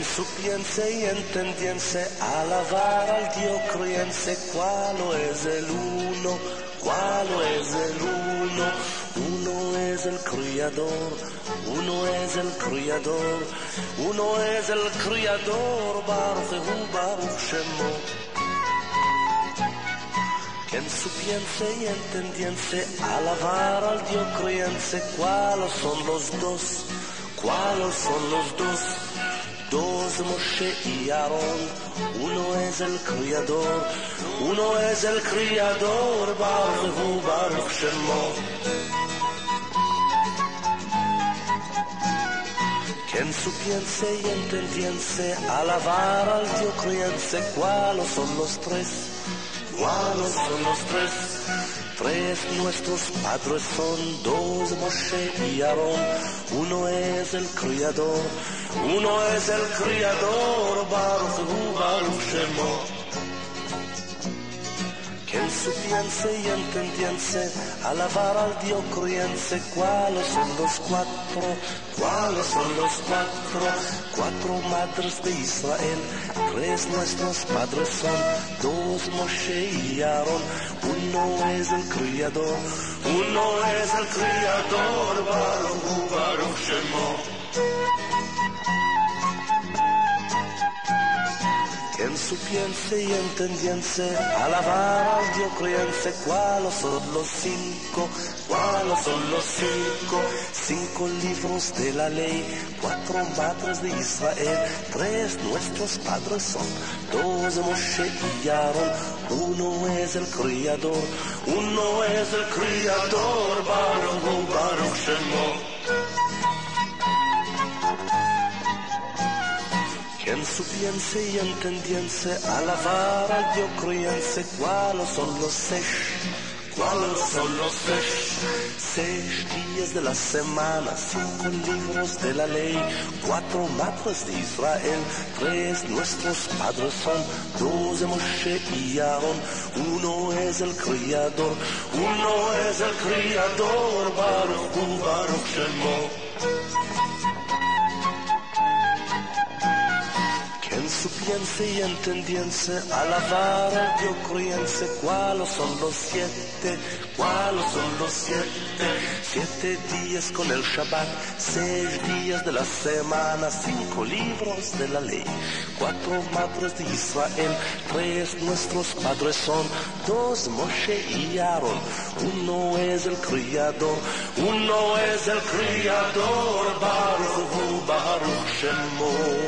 Quien supiense y entendiense alabar al Dio criense, ¿cuál es el uno? ¿Cuál es el uno? Uno es el criador, uno es el criador, uno es el criador, Baruch Hu, Baruch Shemo. Quien supiense y entendiense alabar al Dio criense, ¿cuáles son los dos? ¿Cuáles son los dos? Dos Moshe y Aarón, uno es el criador, uno es el criador, Baruch Hu, Baruch Shemo. Quien supiense y entendiense alabar al Dio criense, ¿cuáles son los tres? ¿Cuáles son los tres? Tres nuestros padres son, dos Moshe y Aarón, uno es el criador, uno es el criador, Baruch Hu, Baruch Shemo. Quien supiense y entendiense alabar al Dio criense, ¿cuáles son los cuatro? ¿Cuáles son los cuatro? Cuatro madres de Israel, tres nuestros padres son, dos Moshe y Aarón, uno es el criador, uno es el criador, Baruch Hu, Baruch Shemo. Quien supiense y entendiense alabar al Dio criense, ¿cuáles son los cinco? ¿Cuáles son los cinco? Cinco libros de la ley, cuatro madres de Israel, tres nuestros padres son, dos Moshe y Aarón, uno es el criador, uno es el criador, Baruch Hu, Baruch Shemo. Quien supiense y entendiense alabar al Dio criense, ¿cuáles son los seis? ¿Cuáles son los seis? 6 días de la semana, 5 libros de la ley, 4 madres de Israel, 3 nuestros padres son, 2 de Moshe y Aarón, uno es el criador, uno es el criador, Baruch Hu, Baruch Shemo. Quien supiense y entendiense alabar al Dio criense, ¿cuáles son los 7? ¿Cuáles son los 7? 7 días con el Shabbat, 6 días de la semana, 5 libros de la ley, 4 madres de Israel, 3 nuestros padres son, 2 Moshe y Aarón, uno es el criador, uno es el criador, Baruch Hu, Baruch Shemo.